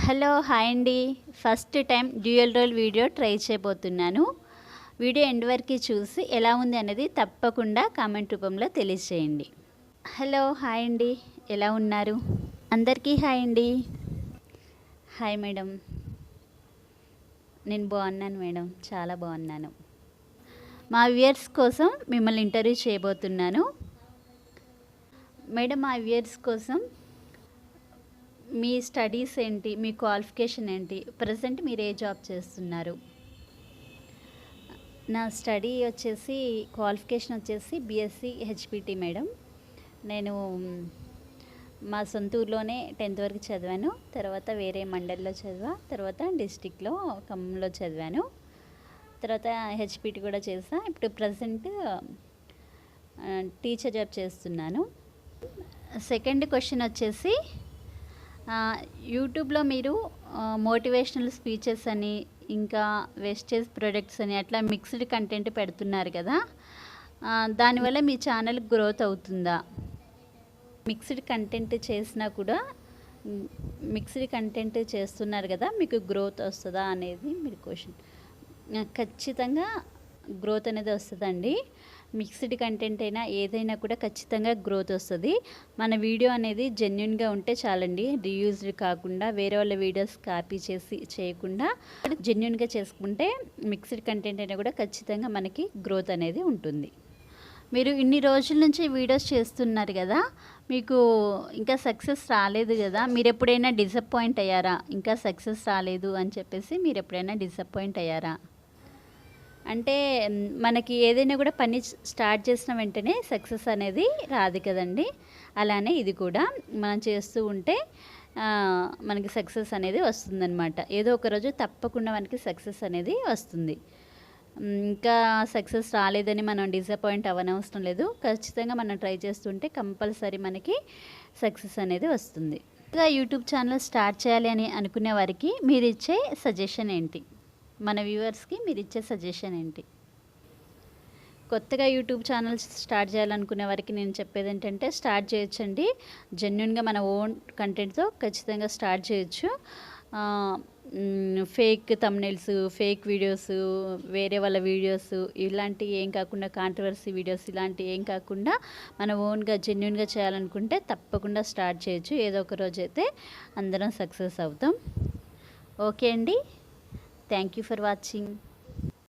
Hello hi అండి. First time dual role video try చేయబోతున్నాను. Video end వరకు చూసి ఎలా ఉంది అనేది తప్పకుండా కామెంట్ రూపంలో తెలియజేయండి. హలో హాయ్ అండి, ఎలా ఉన్నారు? అందరికీ హాయ్ అండి. Hi madam. నేను బాగున్నాను మేడం, చాలా బాగున్నాను. మా వ్యూయర్స్ కోసం మిమ్మల్ని ఇంటర్వ్యూ చేయబోతున్నాను. మేడం, మా వ్యూయర్స్ కోసం మీ స్టడీస్ ఏంటి, మీ క్వాలిఫికేషన్ ఏంటి, ప్రజెంట్ మీరు ఏ జాబ్ చేస్తున్నారు? నా స్టడీ వచ్చేసి క్వాలిఫికేషన్ వచ్చేసి బీఎస్సీ హెచ్పిటి మేడం. నేను మా సొంత ఊర్లోనే 10th వరకు చదివాను. తర్వాత వేరే మండల్లో చదివా, తర్వాత డిస్టిక్లో ఖమ్మంలో చదివాను. తర్వాత హెచ్పిటి కూడా చేసా. ఇప్పుడు ప్రజెంట్ టీచర్ జాబ్ చేస్తున్నాను. సెకండ్ క్వశ్చన్ వచ్చేసి, యూట్యూబ్లో మీరు మోటివేషనల్ స్పీచెస్ అని, ఇంకా వేస్టేజ్ ప్రొడక్ట్స్ అని అట్లా మిక్స్డ్ కంటెంట్ పెడుతున్నారు కదా, దానివల్ల మీ ఛానల్ గ్రోత్ అవుతుందా? మిక్స్డ్ కంటెంట్ చేసినా కూడా, మిక్స్డ్ కంటెంట్ చేస్తున్నారు కదా, మీకు గ్రోత్ వస్తుందా అనేది మీరు క్వశ్చన్. ఖచ్చితంగా గ్రోత్ అనేది వస్తుందండి. మిక్స్డ్ కంటెంట్ అయినా ఏదైనా కూడా ఖచ్చితంగా గ్రోత్ వస్తుంది. మన వీడియో అనేది జెన్యున్గా ఉంటే చాలండి. రీయూజ్డ్ కాకుండా, వేరే వాళ్ళ వీడియోస్ కాపీ చేయకుండా జెన్యున్గా చేసుకుంటే మిక్స్డ్ కంటెంట్ అయినా కూడా ఖచ్చితంగా మనకి గ్రోత్ అనేది ఉంటుంది. మీరు ఇన్ని రోజుల నుంచి వీడియోస్ చేస్తున్నారు కదా, మీకు ఇంకా సక్సెస్ రాలేదు కదా, మీరు ఎప్పుడైనా డిసప్పాయింట్ అయ్యారా? ఇంకా సక్సెస్ రాలేదు అని చెప్పేసి మీరు ఎప్పుడైనా డిసప్పాయింట్ అయ్యారా? అంటే మనకి ఏదైనా కూడా పని స్టార్ట్ చేసిన వెంటనే సక్సెస్ అనేది రాదు కదండి. అలానే ఇది కూడా మనం చేస్తూ ఉంటే మనకి సక్సెస్ అనేది వస్తుందన్నమాట. ఏదో ఒక రోజు తప్పకుండా మనకి సక్సెస్ అనేది వస్తుంది. ఇంకా సక్సెస్ రాలేదని మనం డిసప్పాయింట్ అవ్వనవసరం లేదు. ఖచ్చితంగా మనం ట్రై చేస్తుంటే కంపల్సరీ మనకి సక్సెస్ అనేది వస్తుంది. ఇంకా యూట్యూబ్ ఛానల్ స్టార్ట్ చేయాలి అని అనుకునే వారికి మీరు ఇచ్చే సజెషన్ ఏంటి? మన వ్యూవర్స్కి మీరు ఇచ్చే సజెషన్ ఏంటి? కొత్తగా యూట్యూబ్ ఛానల్ స్టార్ట్ చేయాలనుకునే వారికి నేను చెప్పేది ఏంటంటే, స్టార్ట్ చేయొచ్చండి. జెన్యున్గా మన ఓన్ కంటెంట్తో ఖచ్చితంగా స్టార్ట్ చేయొచ్చు. ఫేక్ థంబ్నెయిల్స్, ఫేక్ వీడియోస్, వేరే వాళ్ళ వీడియోస్ ఇలాంటివి ఏం కాకుండా, కాంట్రవర్సీ వీడియోస్ ఇలాంటివి ఏం కాకుండా మన ఓన్గా జెన్యున్గా చేయాలనుకుంటే తప్పకుండా స్టార్ట్ చేయొచ్చు. ఏదో ఒక రోజు అయితే అందరం సక్సెస్ అవుతాం. ఓకే అండి, థ్యాంక్ యూ ఫర్ వాచింగ్.